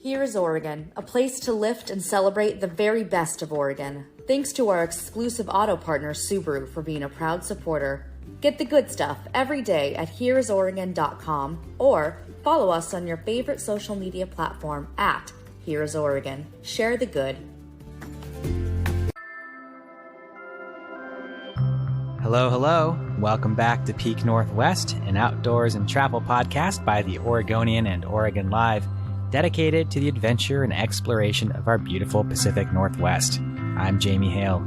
Here is Oregon, a place to lift and celebrate the very best of Oregon. Thanks to our exclusive auto partner, Subaru, for being a proud supporter. Get the good stuff every day at hereisoregon.com or follow us on your favorite social media platform at Here is Oregon. Share the good. Hello, hello. Welcome back to Peak Northwest, an outdoors and travel podcast by the Oregonian and Oregon Live, dedicated to the adventure and exploration of our beautiful Pacific Northwest. I'm Jamie Hale.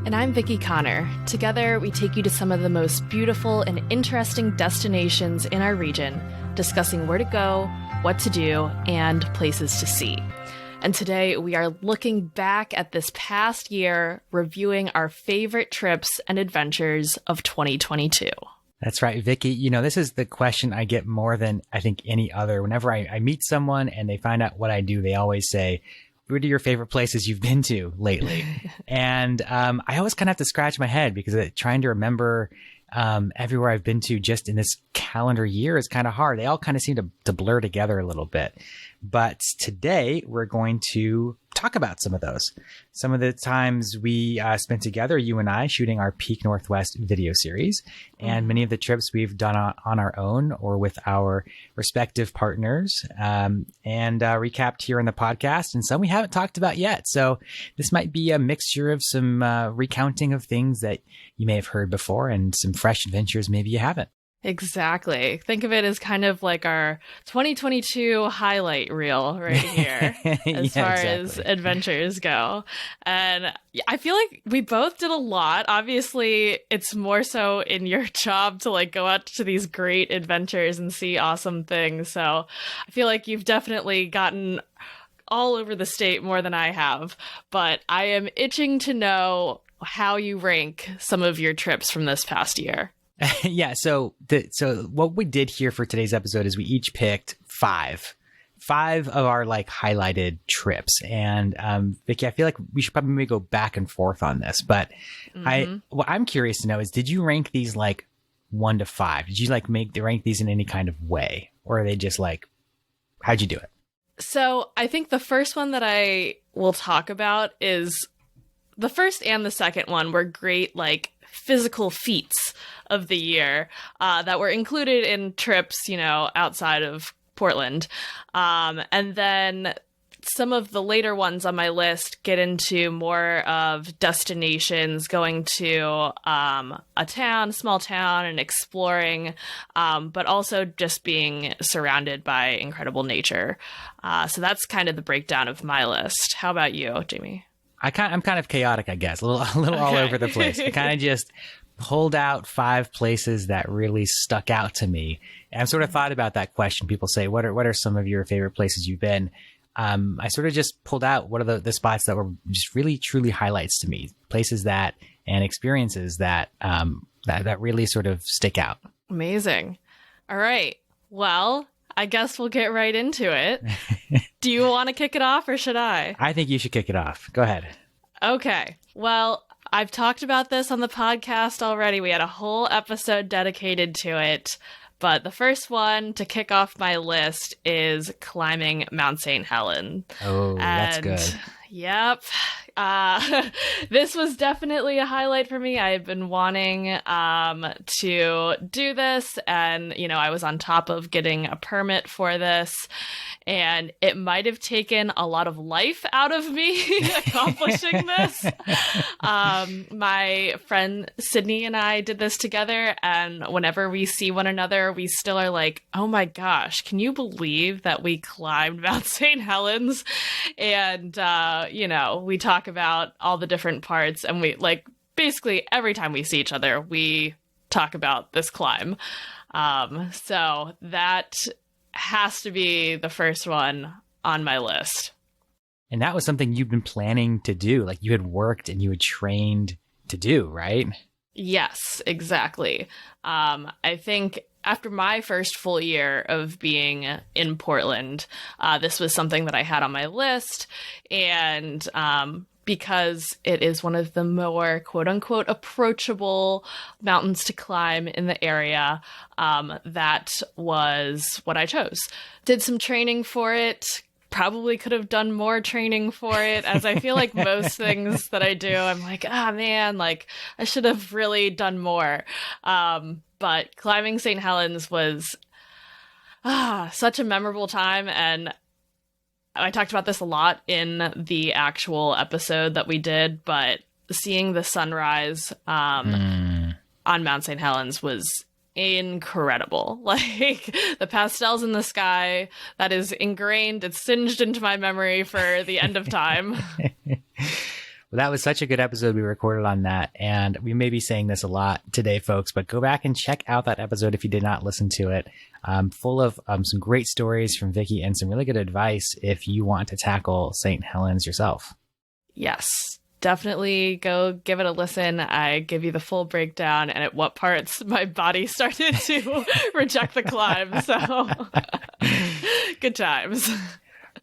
And I'm Vickie Connor. Together, we take you to some of the most beautiful and interesting destinations in our region, discussing where to go, what to do, and places to see. And today, we are looking back at this past year, reviewing our favorite trips and adventures of 2022. That's right, Vickie. You know, this is the question I get more than I think any other. Whenever I meet someone and they find out what I do, they always say, what are your favorite places you've been to lately? And I always kind of have to scratch my head because trying to remember everywhere I've been to just in this calendar year is kind of hard. They all kind of seem to blur together a little bit. But today we're going to talk about some of those. Some of the times we spent together, you and I, shooting our Peak Northwest video series, and many of the trips we've done on our own or with our respective partners, and recapped here in the podcast, and some we haven't talked about yet. So this might be a mixture of some recounting of things that you may have heard before and some fresh adventures maybe you haven't. Exactly. Think of it as kind of like our 2022 highlight reel right here as far as adventures go. And I feel like we both did a lot. Obviously, it's more so in your job to like go out to these great adventures and see awesome things. So I feel like you've definitely gotten all over the state more than I have. But I am itching to know how you rank some of your trips from this past year. Yeah. So what we did here for today's episode is we each picked five of our like highlighted trips. And Vickie, I feel like we should probably maybe go back and forth on this. But what I'm curious to know is, did you rank these like 1 to 5? Did you like rank these in any kind of way, or are they just like, how'd you do it? So I think the first one that I will talk about is the first and the second one were great, like physical feats of the year that were included in trips, you know, outside of Portland. And then some of the later ones on my list get into more of destinations, going to a small town and exploring, but also just being surrounded by incredible nature. So that's kind of the breakdown of my list. How about you, Jamie? I'm kind of chaotic, I guess, a little all over the place. I kind of just pulled out 5 places that really stuck out to me. And I've sort of thought about that question. People say, what are some of your favorite places you've been? I sort of just pulled out what are the spots that were just really, truly highlights to me, places that and experiences that that really sort of stick out. Amazing. All right. Well, I guess we'll get right into it. Do you want to kick it off or should I? I think you should kick it off. Go ahead. Okay. Well, I've talked about this on the podcast already. We had a whole episode dedicated to it. But the first one to kick off my list is climbing Mount St. Helens. Oh, that's good. Yep. This was definitely a highlight for me. I had been wanting to do this, and, you know, I was on top of getting a permit for this, and it might have taken a lot of life out of me accomplishing this. My friend Sydney and I did this together, and whenever we see one another, we still are like, oh my gosh, can you believe that we climbed Mount St. Helens? And, you know, we talk about all the different parts, and we like basically every time we see each other, we talk about this climb. So that has to be the first one on my list. And that was something you've been planning to do, like you had worked and you had trained to do, right? Yes, exactly. I think after my first full year of being in Portland, this was something that I had on my list. And because it is one of the more quote unquote approachable mountains to climb in the area, that was what I chose. Did some training for it, probably could have done more training for it, as I feel like most things that I do, I'm like, man, like I should have really done more. But climbing St. Helens was such a memorable time. And I talked about this a lot in the actual episode that we did, but seeing the sunrise on Mount St. Helens was incredible. Like the pastels in the sky, that is ingrained, it's singed into my memory for the end of time. Well, that was such a good episode we recorded on that. And we may be saying this a lot today, folks, but go back and check out that episode if you did not listen to it. Full of some great stories from Vickie and some really good advice if you want to tackle St. Helens yourself. Yes, definitely go give it a listen. I give you the full breakdown and at what parts my body started to reject the climb. So good times.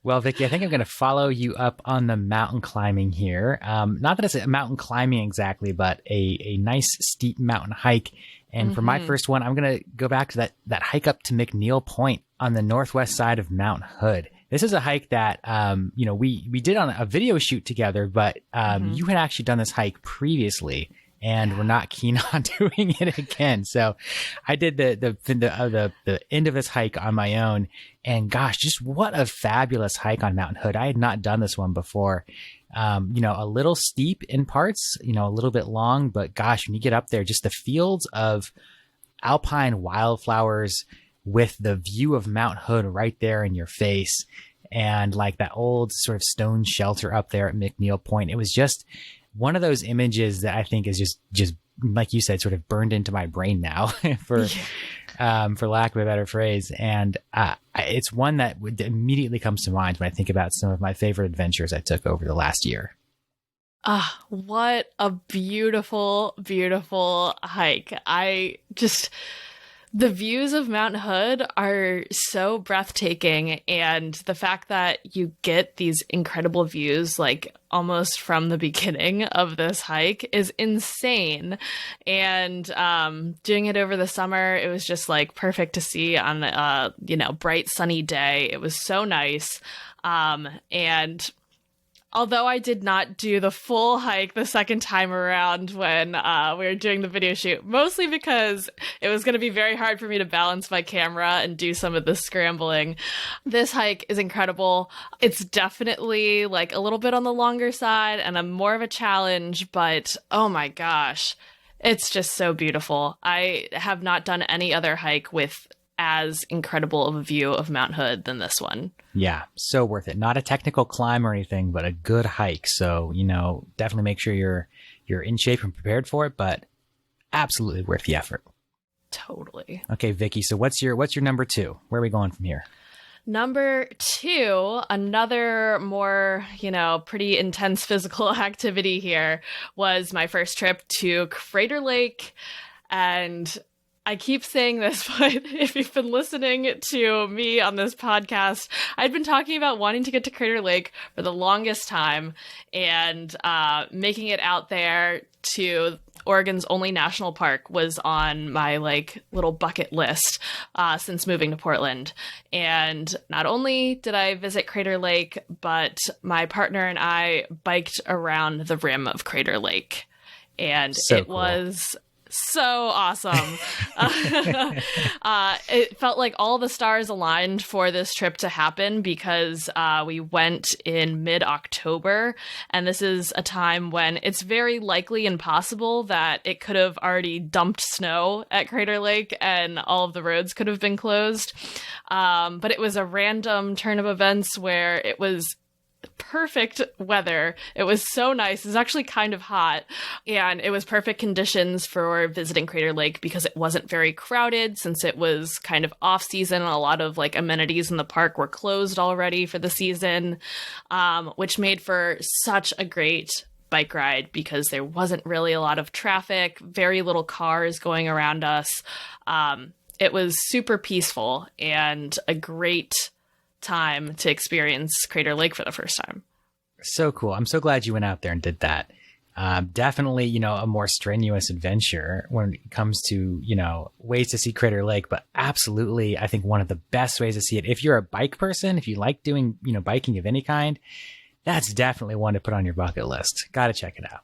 Well, Vickie, I think I'm going to follow you up on the mountain climbing here. Not that it's a mountain climbing exactly, but a nice steep mountain hike. And for my first one, I'm going to go back to that hike up to McNeil Point on the northwest side of Mount Hood. This is a hike that, we did on a video shoot together, but you had actually done this hike previously and we're not keen on doing it again. So I did the end of this hike on my own, and gosh, just what a fabulous hike on Mount Hood. I had not done this one before. A little steep in parts, a little bit long, but gosh, when you get up there, just the fields of alpine wildflowers with the view of Mount Hood right there in your face, and like that old sort of stone shelter up there at McNeil Point. It was just one of those images that I think is just like you said, sort of burned into my brain now for lack of a better phrase. And it's one that immediately comes to mind when I think about some of my favorite adventures I took over the last year. What a beautiful, beautiful hike. The views of Mount Hood are so breathtaking, and the fact that you get these incredible views like almost from the beginning of this hike is insane. And doing it over the summer, it was just like perfect to see on a bright sunny day. It was so nice. And although I did not do the full hike the second time around when we were doing the video shoot, mostly because it was going to be very hard for me to balance my camera and do some of the scrambling. This hike is incredible. It's definitely like a little bit on the longer side and more of a challenge, but oh my gosh, it's just so beautiful. I have not done any other hike with as incredible of a view of Mount Hood than this one. Yeah, so worth it. Not a technical climb or anything, but a good hike. So, definitely make sure you're in shape and prepared for it, but absolutely worth the effort. Totally. Okay, Vickie, so what's your number 2? Where are we going from here? Number 2, another more, pretty intense physical activity here was my first trip to Crater Lake. And I keep saying this, but if you've been listening to me on this podcast, I'd been talking about wanting to get to Crater Lake for the longest time, and making it out there to Oregon's only national park was on my little bucket list since moving to Portland. And not only did I visit Crater Lake, but my partner and I biked around the rim of Crater Lake, and it was so awesome. It felt like all the stars aligned for this trip to happen, because we went in mid-October, and this is a time when it's very likely and possible that it could have already dumped snow at Crater Lake and all of the roads could have been closed. But it was a random turn of events where it was perfect weather. It was so nice. It was actually kind of hot, and it was perfect conditions for visiting Crater Lake because it wasn't very crowded, since it was kind of off season. A lot of amenities in the park were closed already for the season, which made for such a great bike ride because there wasn't really a lot of traffic, very little cars going around us. It was super peaceful and a great time to experience Crater Lake for the first time. So cool. I'm so glad you went out there and did that. Definitely, a more strenuous adventure when it comes to, ways to see Crater Lake, but absolutely, I think one of the best ways to see it. If you're a bike person, if you like doing, biking of any kind, that's definitely one to put on your bucket list. Got to check it out.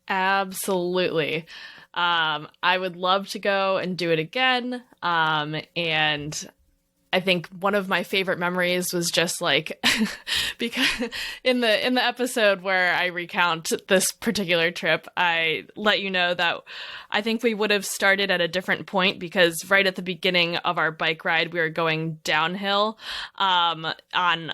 Absolutely. I would love to go and do it again. And I think one of my favorite memories was just like because in the episode where I recount this particular trip, I let you know that I think we would have started at a different point because right at the beginning of our bike ride, we were going downhill on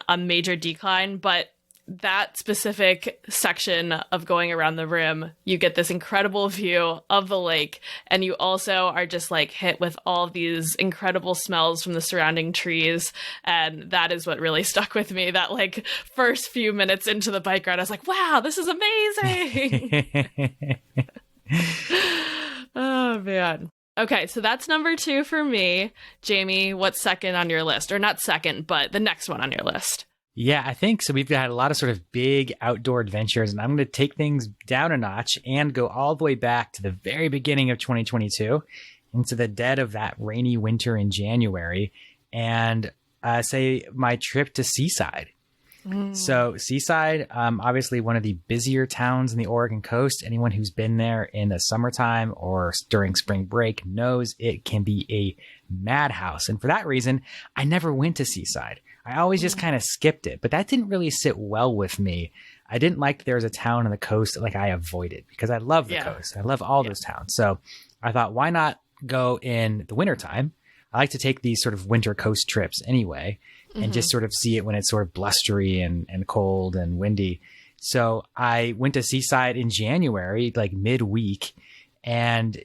a major decline, but that specific section of going around the rim, you get this incredible view of the lake, and you also are just like hit with all these incredible smells from the surrounding trees, and that is what really stuck with me. That like first few minutes into the bike ride, I was like, wow, this is amazing. Oh man. Okay, so that's number 2 for me. Jamie, what's second on your list? Or not second, but the next one on your list. Yeah, I think so. We've got a lot of sort of big outdoor adventures, and I'm going to take things down a notch and go all the way back to the very beginning of 2022 into the dead of that rainy winter in January and say my trip to Seaside. So Seaside, obviously one of the busier towns in the Oregon coast. Anyone who's been there in the summertime or during spring break knows it can be a madhouse. And for that reason, I never went to Seaside. I always just kind of skipped it, but that didn't really sit well with me. I didn't like that there was a town on the coast that like I avoided because I love the coast. I love all those towns. So I thought, why not go in the wintertime? I like to take these sort of winter coast trips anyway and just sort of see it when it's sort of blustery and cold and windy. So I went to Seaside in January, like midweek, and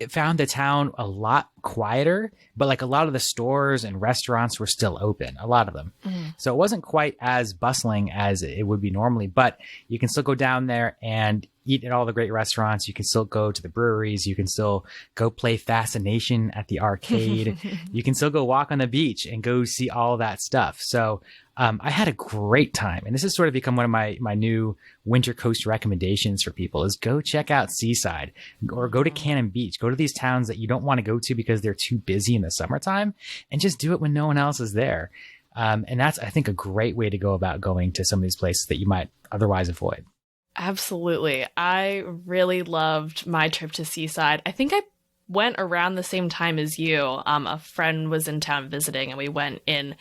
it found the town a lot quieter, but like a lot of the stores and restaurants were still open, a lot of them. So it wasn't quite as bustling as it would be normally, but you can still go down there and eat at all the great restaurants. You can still go to the breweries. You can still go play Fascination at the arcade. You can still go walk on the beach and go see all that stuff. So I had a great time. And this has sort of become one of my new winter coast recommendations for people is go check out Seaside or go to Cannon Beach. Go to these towns that you don't want to go to because they're too busy in the summertime and just do it when no one else is there. And that's, I think, a great way to go about going to some of these places that you might otherwise avoid. Absolutely. I really loved my trip to Seaside. I think I went around the same time as you. A friend was in town visiting and we went in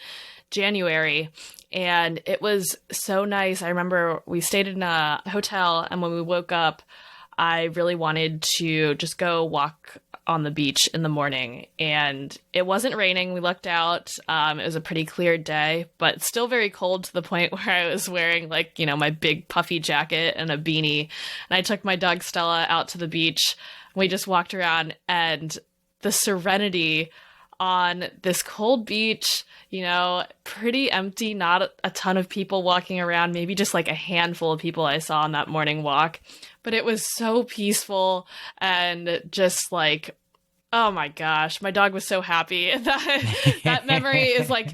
January and it was so nice. I remember we stayed in a hotel and when we woke up, I really wanted to just go walk on the beach in the morning and it wasn't raining. We looked out. It was a pretty clear day, but still very cold to the point where I was wearing like, my big puffy jacket and a beanie. And I took my dog Stella out to the beach. We just walked around and the serenity on this cold beach, pretty empty, not a ton of people walking around, maybe just like a handful of people I saw on that morning walk. But it was so peaceful and just like, oh my gosh, my dog was so happy. That memory is like,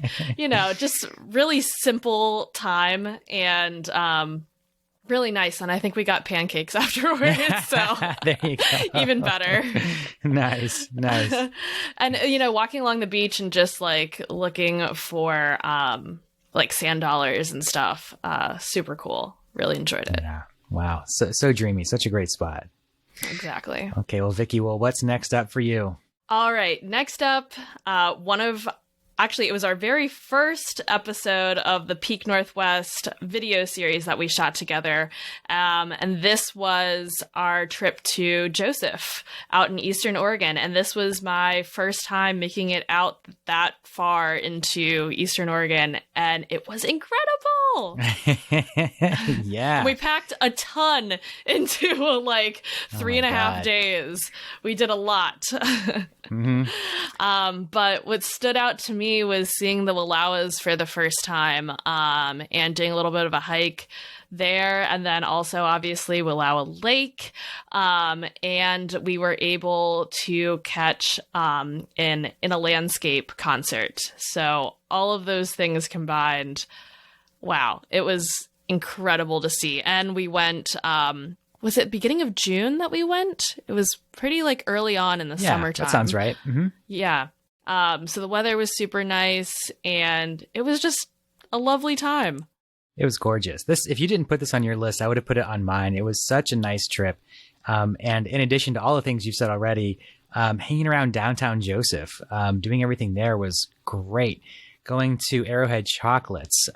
just really simple time and really nice. And I think we got pancakes afterwards. So there you go. Even better. Nice. And, walking along the beach and just like looking for like sand dollars and stuff. Super cool. Really enjoyed it. Yeah. Wow. So dreamy. Such a great spot. Exactly. Okay. Well, Vickie, what's next up for you? All right. Next up, it was our very first episode of the Peak Northwest video series that we shot together. And this was our trip to Joseph out in Eastern Oregon. And this was my first time making it out that far into Eastern Oregon. And it was incredible. Yeah. We packed a ton into like 3.5 days. We did a lot. But what stood out to me was seeing the Wallowas for the first time and doing a little bit of a hike there. And then also obviously Wallowa Lake. And we were able to catch in a landscape concert. So all of those things combined, wow, it was incredible to see. And we went was it beginning of June that we went? It was pretty like early on in the summertime. That sounds right. Mm-hmm. Yeah. So the weather was super nice and it was just a lovely time. It was gorgeous. If you didn't put this on your list, I would have put it on mine. It was such a nice trip. And in addition to all the things you've said already, hanging around downtown Joseph, doing everything there was great. Going to Arrowhead Chocolates,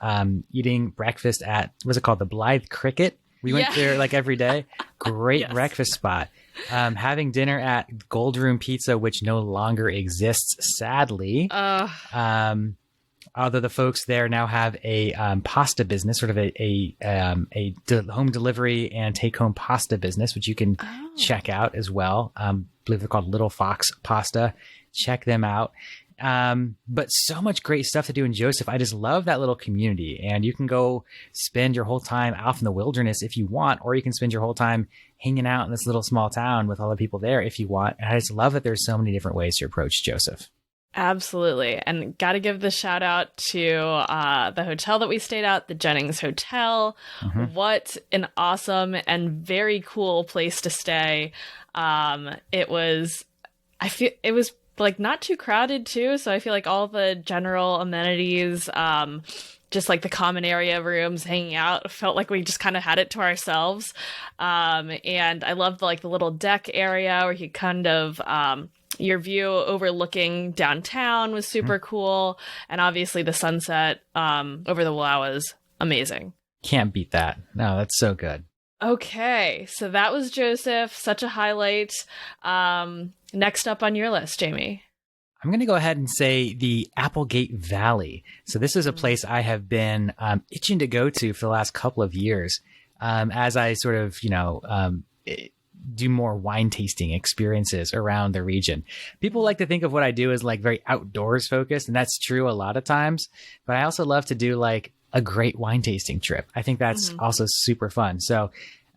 eating breakfast at, what's it called? The Blythe Cricket. We went there like every day. Great Yes. breakfast spot. Having dinner at Gold Room Pizza, which no longer exists, sadly. Although the folks there now have a pasta business, sort of a home delivery and take-home pasta business, which you can check out as well. I believe they're called Little Fox Pasta. Check them out. But so much great stuff to do in Joseph. I just love that little community, and you can go spend your whole time out in the wilderness if you want, or you can spend your whole time hanging out in this little small town with all the people there if you want. And I just love that there's so many different ways to approach Joseph. Absolutely. And got to give the shout out to the hotel that we stayed at, the Jennings Hotel. Mm-hmm. What an awesome and very cool place to stay. It was like not too crowded too. So I feel like all the general amenities, just like the common area rooms, hanging out, felt like we just kind of had it to ourselves. And I loved the little deck area where you kind of, your view overlooking downtown was super cool. And obviously the sunset over the Wallowa is amazing. Can't beat that. No, that's so good. Okay, so that was Joseph. Such a highlight. Next up on your list, Jamie. I'm going to go ahead and say the Applegate Valley. So this is a place I have been itching to go to for the last couple of years as I sort of, do more wine tasting experiences around the region. People like to think of what I do as like very outdoors focused, and that's true a lot of times. But I also love to do like a great wine tasting trip. I think that's also super fun. So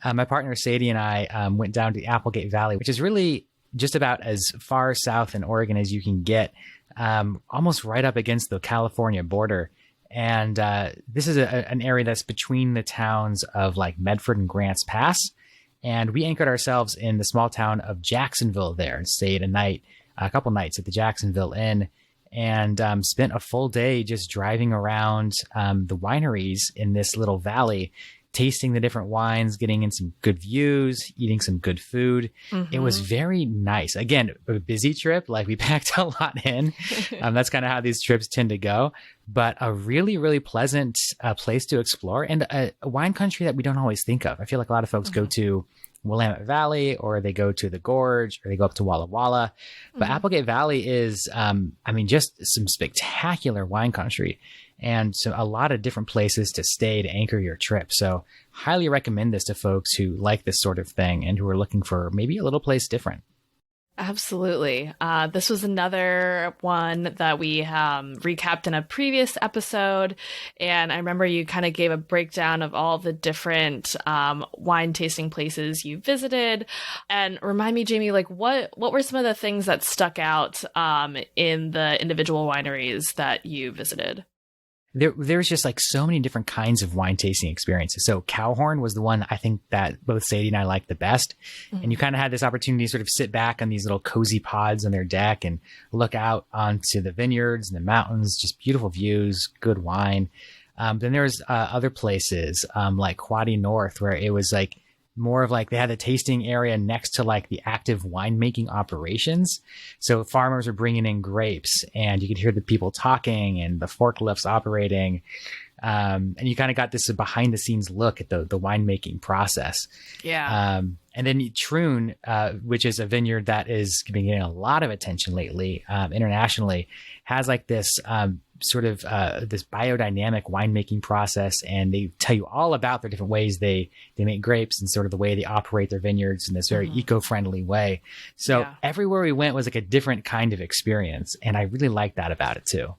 my partner Sadie and I went down to the Applegate Valley, which is really just about as far south in Oregon as you can get, almost right up against the California border. And this is an area that's between the towns of like Medford and Grants Pass. And we anchored ourselves in the small town of Jacksonville there and stayed a couple nights at the Jacksonville Inn, and spent a full day just driving around the wineries in this little valley, tasting the different wines, getting in some good views, eating some good food. It was very nice. Again, a busy trip. Like we packed a lot in. That's kind of how these trips tend to go. But a really, really pleasant place to explore, and a wine country that we don't always think of. I feel like a lot of folks go to Willamette Valley, or they go to the Gorge, or they go up to Walla Walla. But Applegate Valley is, just some spectacular wine country, and so a lot of different places to stay to anchor your trip. So highly recommend this to folks who like this sort of thing and who are looking for maybe a little place different. Absolutely. This was another one that we recapped in a previous episode. And I remember you kind of gave a breakdown of all the different wine tasting places you visited. And remind me, Jamie, like what were some of the things that stuck out in the individual wineries that you visited? There's just like so many different kinds of wine tasting experiences. So Cowhorn was the one I think that both Sadie and I liked the best. And you kind of had this opportunity to sort of sit back on these little cozy pods on their deck and look out onto the vineyards and the mountains, just beautiful views, good wine. Then there's other places like Quaddy North, where it was like more of like they had a tasting area next to like the active winemaking operations. So farmers are bringing in grapes, and you could hear the people talking and the forklifts operating. And you kind of got this behind the scenes look at the winemaking process. Yeah. And then Troon, which is a vineyard that is been getting a lot of attention lately internationally, has like this this biodynamic winemaking process, and they tell you all about the different ways they make grapes and sort of the way they operate their vineyards in this very eco-friendly way. So everywhere we went was like a different kind of experience, and I really liked that about it too.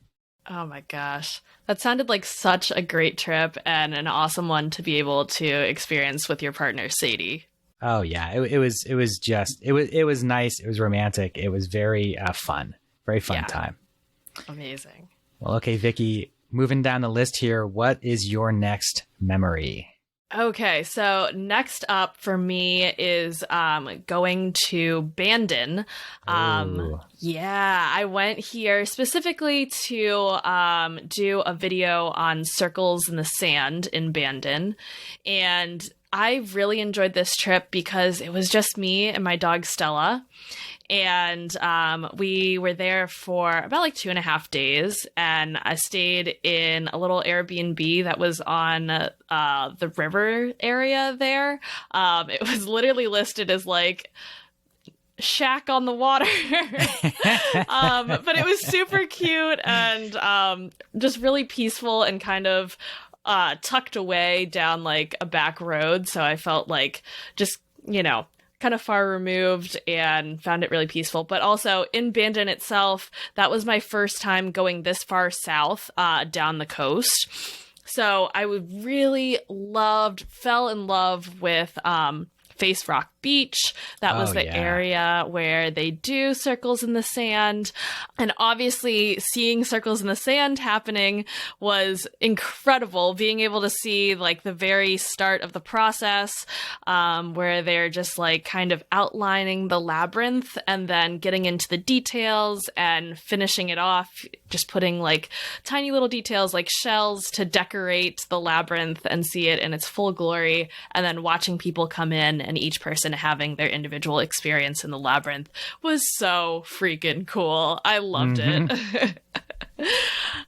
Oh my gosh. That sounded like such a great trip and an awesome one to be able to experience with your partner, Sadie. Oh yeah. It was nice. It was romantic. It was very fun time. Amazing. Well, okay, Vickie, moving down the list here, what is your next memory? Okay, so next up for me is going to Bandon. Ooh. Yeah, I went here specifically to do a video on circles in the sand in Bandon. And I really enjoyed this trip because it was just me and my dog Stella. And we were there for about like 2.5 days, and I stayed in a little Airbnb that was on the river area there. It was literally listed as like shack on the water. But it was super cute and just really peaceful and kind of tucked away down like a back road. So I felt like just, kind of far removed and found it really peaceful. But also in Bandon itself, that was my first time going this far south down the coast. So I really fell in love with Face Rock Beach. That was the area where they do circles in the sand. And obviously seeing circles in the sand happening was incredible. Being able to see like the very start of the process where they're just like kind of outlining the labyrinth and then getting into the details and finishing it off, just putting like tiny little details like shells to decorate the labyrinth and see it in its full glory. And then watching people come in and each person having their individual experience in the labyrinth was so freaking cool. I loved it.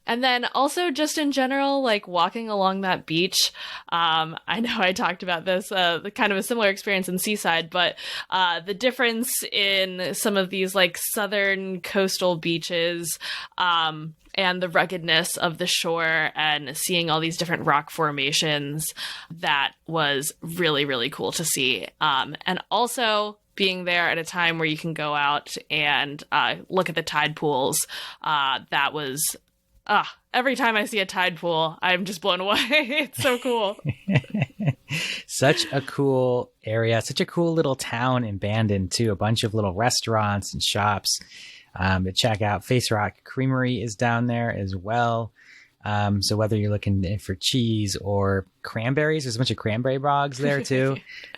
And then also just in general, like walking along that beach, I know I talked about this, kind of a similar experience in Seaside, but the difference in some of these like southern coastal beaches, and the ruggedness of the shore and seeing all these different rock formations, that was really, really cool to see. And also being there at a time where you can go out and look at the tide pools, that was... every time I see a tide pool, I'm just blown away. It's so cool. Such a cool area, such a cool little town in Bandon too. A bunch of little restaurants and shops to check out. Face Rock Creamery is down there as well. So whether you're looking for cheese or cranberries, there's a bunch of cranberry bogs there too.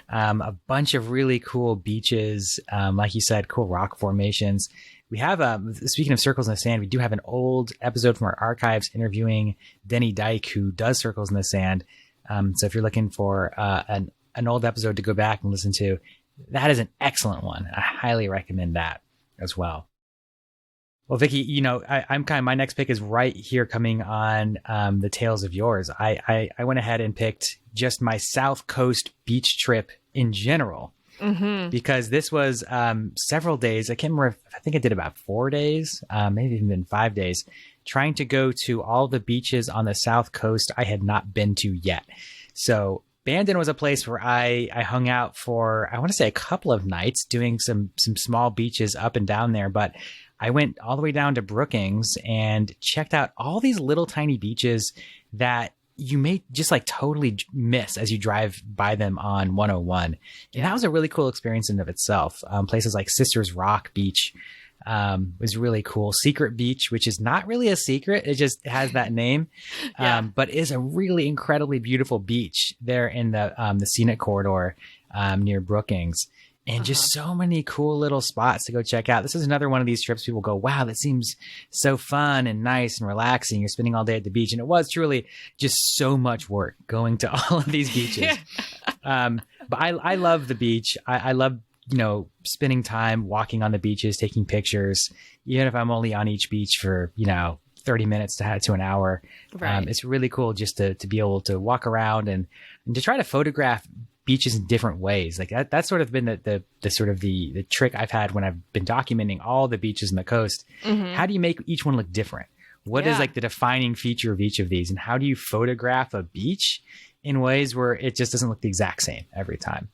A bunch of really cool beaches. Like you said, cool rock formations. We have, speaking of circles in the sand, we do have an old episode from our archives interviewing Denny Dyke, who does circles in the sand. So if you're looking for an old episode to go back and listen to, that is an excellent one. I highly recommend that as well. Well, Vickie, I'm kind of, my next pick is right here coming on the tails of yours. I went ahead and picked just my South Coast beach trip in general. Mm-hmm. Because this was several days. I can't remember. I think I did about 4 days, maybe even 5 days, trying to go to all the beaches on the South Coast I had not been to yet. So Bandon was a place where I hung out for, I want to say, a couple of nights doing some small beaches up and down there. But I went all the way down to Brookings and checked out all these little tiny beaches that you may just like totally miss as you drive by them on 101. And that was a really cool experience in and of itself. Places like Sisters Rock Beach was really cool. Secret Beach, which is not really a secret. It just has that name, but is a really incredibly beautiful beach there in the scenic corridor near Brookings. And just so many cool little spots to go check out. This is another one of these trips people go, wow, that seems so fun and nice and relaxing. You're spending all day at the beach. And it was truly just so much work going to all of these beaches. But I love the beach. I love, spending time walking on the beaches, taking pictures, even if I'm only on each beach for, 30 minutes to an hour. Right. It's really cool just to be able to walk around and to try to photograph beaches in different ways. Like that's sort of been the trick I've had when I've been documenting all the beaches on the coast. Mm-hmm. How do you make each one look different? What is like the defining feature of each of these? And how do you photograph a beach in ways where it just doesn't look the exact same every time?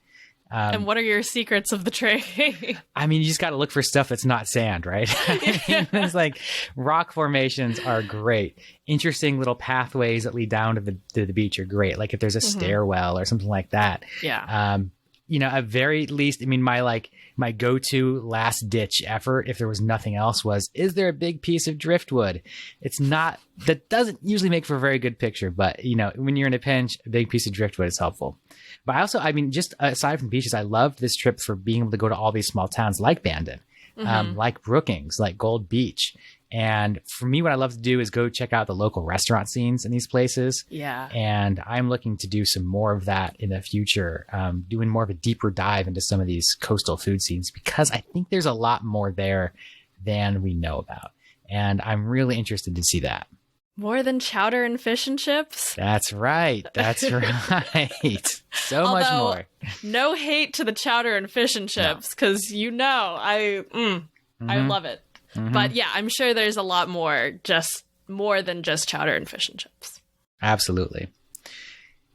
And what are your secrets of the trade? I mean, you just got to look for stuff that's not sand, right? It's like rock formations are great. Interesting little pathways that lead down to the beach are great. Like if there's a stairwell or something like that. Yeah. at very least, I mean, my go-to last ditch effort, if there was nothing else, was, is there a big piece of driftwood? That doesn't usually make for a very good picture, but when you're in a pinch, a big piece of driftwood is helpful. But just aside from beaches, I loved this trip for being able to go to all these small towns like Bandon, like Brookings, like Gold Beach. And for me, what I love to do is go check out the local restaurant scenes in these places. Yeah. And I'm looking to do some more of that in the future, doing more of a deeper dive into some of these coastal food scenes, because I think there's a lot more there than we know about. And I'm really interested to see that. More than chowder and fish and chips? That's right. That's right. So much more. No hate to the chowder and fish and chips, because I love it. Mm-hmm. But yeah, I'm sure there's a lot more than just chowder and fish and chips. Absolutely.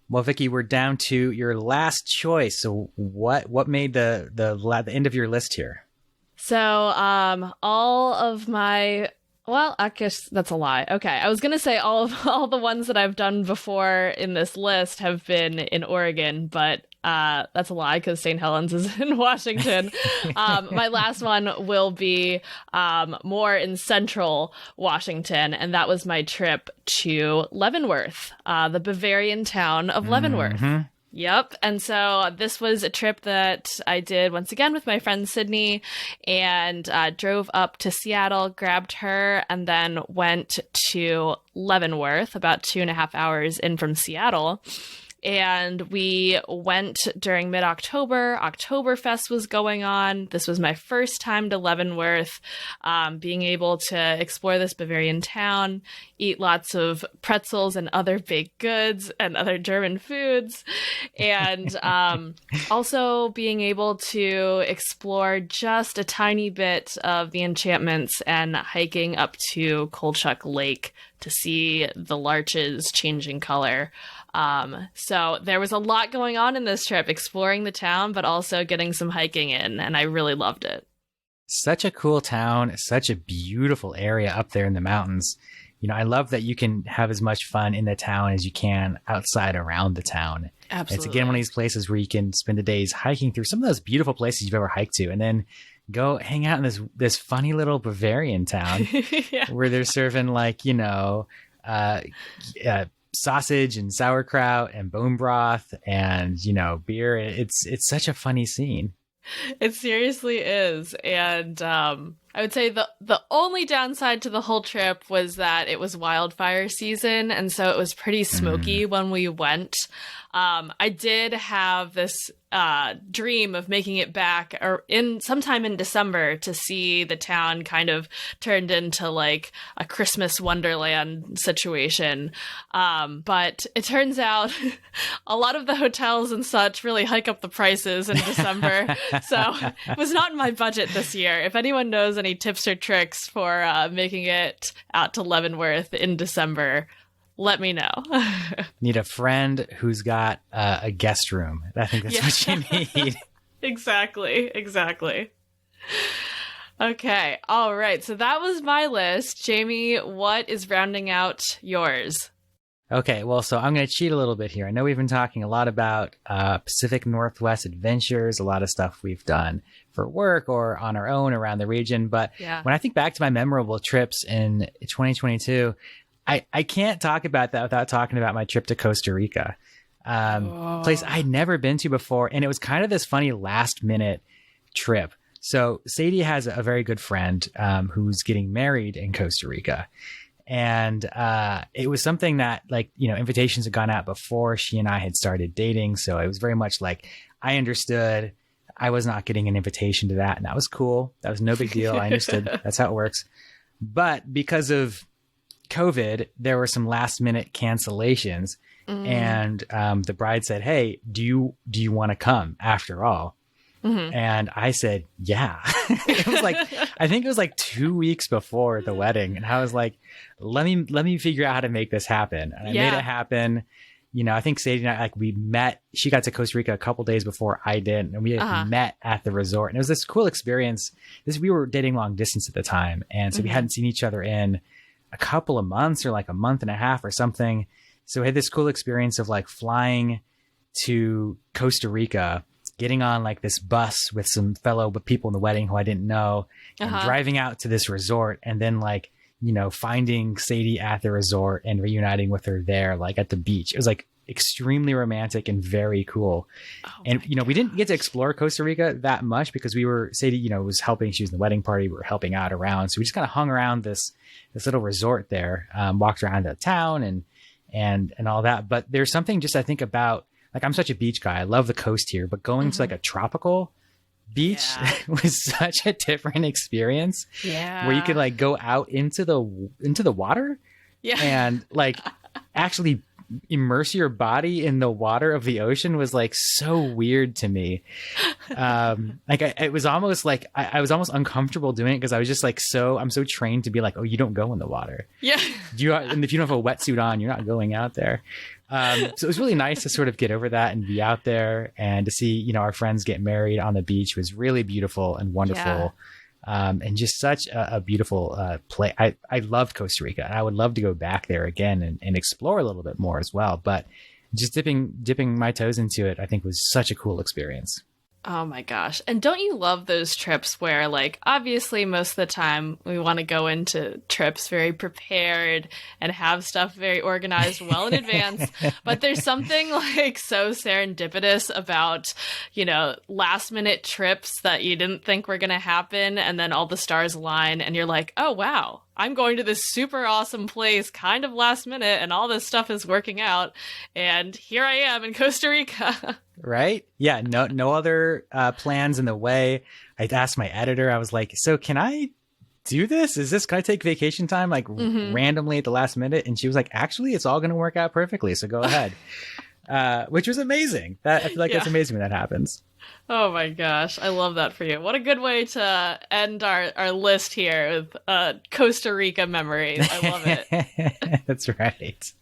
Well, Vickie, we're down to your last choice. So what made the end of your list here? So all of my... Well, I guess that's a lie. Okay, I was going to say all the ones that I've done before in this list have been in Oregon, but that's a lie because St. Helens is in Washington. My last one will be more in central Washington, and that was my trip to Leavenworth, the Bavarian town of Leavenworth. Mm-hmm. Yep. And so this was a trip that I did once again with my friend Sydney, and drove up to Seattle, grabbed her, and then went to Leavenworth, about 2.5 hours in from Seattle. And we went during mid-October. Oktoberfest was going on. This was my first time to Leavenworth, being able to explore this Bavarian town, eat lots of pretzels and other baked goods and other German foods, and also being able to explore just a tiny bit of the enchantments and hiking up to Kolchak Lake to see the larches changing color. So there was a lot going on in this trip, exploring the town, but also getting some hiking in, and I really loved it. Such a cool town, such a beautiful area up there in the mountains. I love that you can have as much fun in the town as you can outside around the town. Absolutely. It's again one of these places where you can spend the days hiking through some of those beautiful places you've ever hiked to, and then go hang out in this funny little Bavarian town Yeah. where they're serving sausage and sauerkraut and bone broth and beer. It's such a funny scene. It seriously is. And I would say the only downside to the whole trip was that it was wildfire season, and so it was pretty smoky when we went. I did have this dream of making it back sometime in December to see the town kind of turned into like a Christmas wonderland situation. But it turns out a lot of the hotels and such really hike up the prices in December. So it was not in my budget this year. If anyone knows any tips or tricks for making it out to Leavenworth in December, let me know. Need a friend who's got a guest room. I think that's what you need. Exactly. Okay. All right. So that was my list. Jamie, what is rounding out yours? Okay. Well, so I'm going to cheat a little bit here. I know we've been talking a lot about Pacific Northwest adventures, a lot of stuff we've done for work or on our own around the region. But when I think back to my memorable trips in 2022, I can't talk about that without talking about my trip to Costa Rica, place I'd never been to before. And it was kind of this funny last minute trip. So Sadie has a very good friend who's getting married in Costa Rica. And it was something that invitations had gone out before she and I had started dating. So it was very much like I understood I was not getting an invitation to that. And that was cool. That was no big deal. I understood. That's how it works. But because of COVID, there were some last minute cancellations, and the bride said, "Hey, do you want to come after all?" And I said, "Yeah." It was I think it was 2 weeks before the wedding, and I was like, "Let me figure out how to make this happen." And I made it happen. I think Sadie and I we met. She got to Costa Rica a couple days before I did, and we met at the resort, and it was this cool experience. We were dating long distance at the time, and so we hadn't seen each other in a couple of months or a month and a half or something. So we had this cool experience of flying to Costa Rica getting on like this bus with some fellow people in the wedding who I didn't know, and driving out to this resort, and then like, you know, finding Sadie at the resort and reuniting with her there, like at the beach. It was like extremely romantic and very cool. And, you know, we didn't get to explore Costa Rica that much because Sadie, you know, was helping. She was in the wedding party. We were helping out around. So we just kind of hung around this little resort there, walked around the town and all that. But there's something just, I think, about, like, I'm such a beach guy. I love the coast here, but going to like a tropical beach was such a different experience. Where you could like go out into the water and like actually immerse your body in the water of the ocean was like so weird to me. It was almost like I was almost uncomfortable doing it because I was just like, I'm so trained to be like, oh, you don't go in the water. And if you don't have a wetsuit on, you're not going out there. So it was really nice to sort of get over that and be out there, and to see, you know, our friends get married on the beach was really beautiful and wonderful. And just such a beautiful place. I loved Costa Rica, and I would love to go back there again and explore a little bit more as well. But just dipping my toes into it, I think, was such a cool experience. Oh my gosh. And don't you love those trips where, like, obviously most of the time we want to go into trips very prepared and have stuff very organized well in advance. But there's something like so serendipitous about, you know, last minute trips that you didn't think were going to happen. And then all the stars align and you're like, oh, wow, I'm going to this super awesome place kind of last minute and all this stuff is working out. And here I am in Costa Rica. Right? Yeah. No other plans in the way. I asked my editor, I was like, so can I do this? Can I take vacation time like randomly at the last minute? And she was like, actually, it's all going to work out perfectly. So go ahead. Which was amazing. I feel like that's amazing when that happens. Oh my gosh. I love that for you. What a good way to end our list here with Costa Rica memories. I love it. That's right.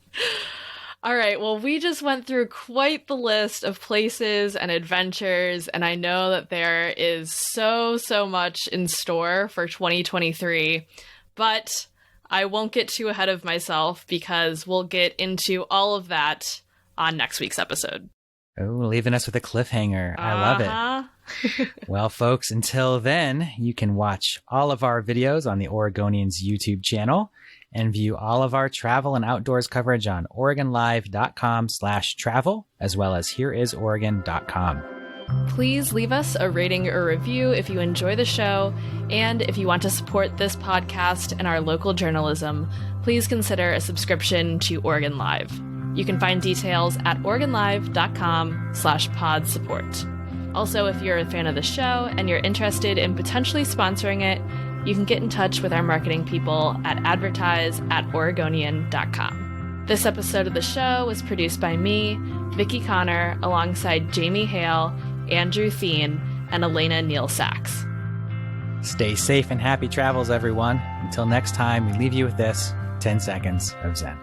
All right. Well, we just went through quite the list of places and adventures, and I know that there is so much in store for 2023, but I won't get too ahead of myself because we'll get into all of that on next week's episode. Oh, leaving us with a cliffhanger. I love it. Well, folks, until then, you can watch all of our videos on the Oregonians YouTube channel and view all of our travel and outdoors coverage on OregonLive.com/travel, as well as HereIsOregon.com. Please leave us a rating or review if you enjoy the show, and if you want to support this podcast and our local journalism, please consider a subscription to Oregon Live. You can find details at OregonLive.com/pod support. Also, if you're a fan of the show and you're interested in potentially sponsoring it, you can get in touch with our marketing people at advertise@oregonian.com. This episode of the show was produced by me, Vickie Connor, alongside Jamie Hale, Andrew Thien, and Elena Neal Sachs. Stay safe and happy travels, everyone. Until next time, we leave you with this 10 seconds of Zen.